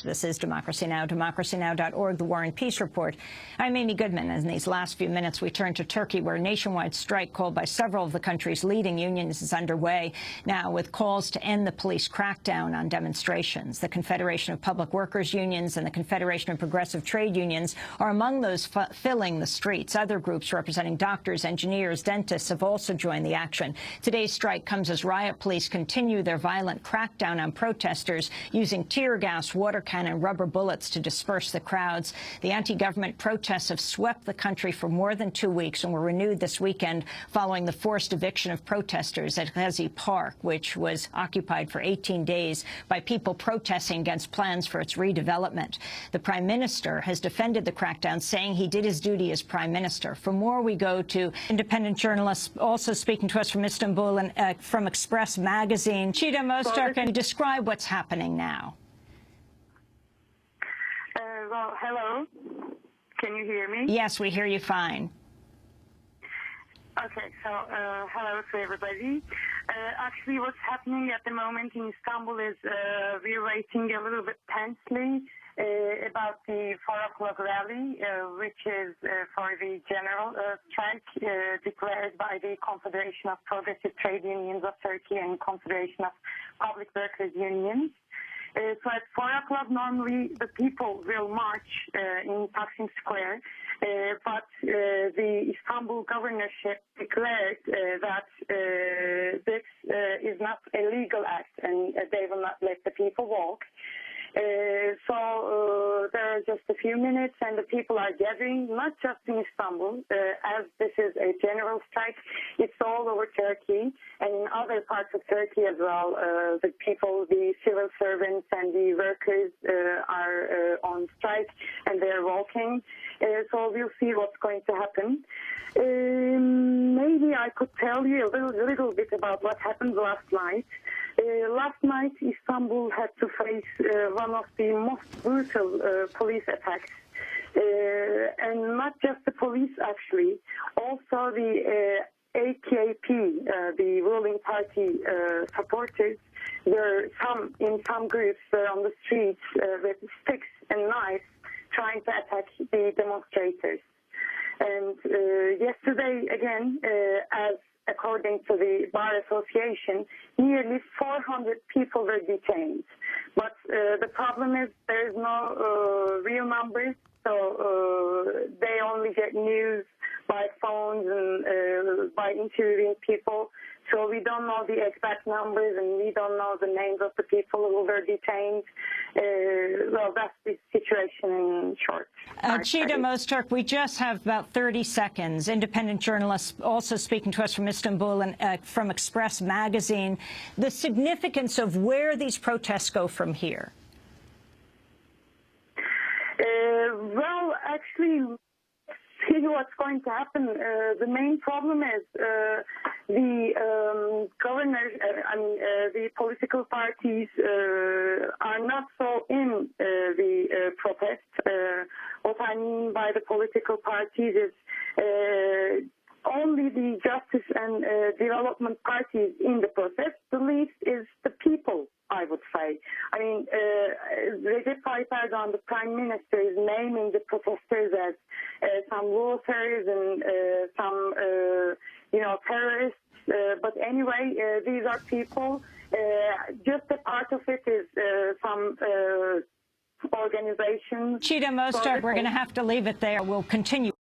This is Democracy Now!, democracynow.org, the War and Peace Report. I'm Amy Goodman. In these last few minutes, we turn to Turkey, where a nationwide strike called by several of the country's leading unions is underway now, with calls to end the police crackdown on demonstrations. The Confederation of Public Workers Unions and the Confederation of Progressive Trade Unions are among those filling the streets. Other groups representing doctors, engineers, dentists have also joined the action. Today's strike comes as riot police continue their violent crackdown on protesters, using tear gas, water cannon, and rubber bullets to disperse the crowds. The anti-government protests have swept the country for more than 2 weeks and were renewed this weekend following the forced eviction of protesters at Gezi Park, which was occupied for 18 days by people protesting against plans for its redevelopment. The Prime Minister has defended the crackdown, saying he did his duty as Prime Minister. For more, we go to independent journalists also speaking to us from Istanbul and from Express magazine. Çiğdem Öztürk, can you describe what's happening now? Well, hello. Can you hear me? Yes, we hear you fine. Okay, so hello to everybody. Actually, what's happening at the moment in Istanbul is we're waiting a little bit tensely about the 4 o'clock rally, which is for the general strike declared by the Confederation of Progressive Trade Unions of Turkey and Confederation of Public Workers Unions. So at 4 o'clock, normally the people will march in Taksim Square, but the Istanbul governorship declared that this is not a legal act and they will not let the people walk. So there are just a few minutes and the people are gathering, not just in Istanbul, as this is a general strike. It's all over Turkey and in other parts of Turkey as well. The people, the civil servants and the workers are on strike and they're walking. So we'll see what's going to happen. Maybe I could tell you a little bit about what happened last night. Last night, Istanbul had to face one of the most brutal police attacks. And not just the police, actually. Also the AKP, the ruling party supporters, in some groups were on the streets with sticks and knives trying to attack the demonstrators. And yesterday, again, according to the Bar Association, nearly 400 people were detained. But the problem is there is no real numbers, so they only get news by phones and by interviewing people. So we don't know the exact numbers and we don't know the names of the people who were detained. Well, that's the situation in short. Çiğdem Öztürk, we just have about 30 seconds. Independent journalists also speaking to us from Istanbul and from Express magazine. The significance of where these protests go from here. Well, actually, see what's going to happen. The main problem is the governors, the political parties are not so in the protest. What I mean by the political parties is only the Justice and Development parties in the protest. The least is the people, I would say. I mean, Recep Tayyip Erdoğan, the Prime Minister, is naming the protesters as some losers and some, terrorists. But anyway, these are people. Just a part of it is some organizations. Çiğdem Öztürk, we're going to have to leave it there. We'll continue.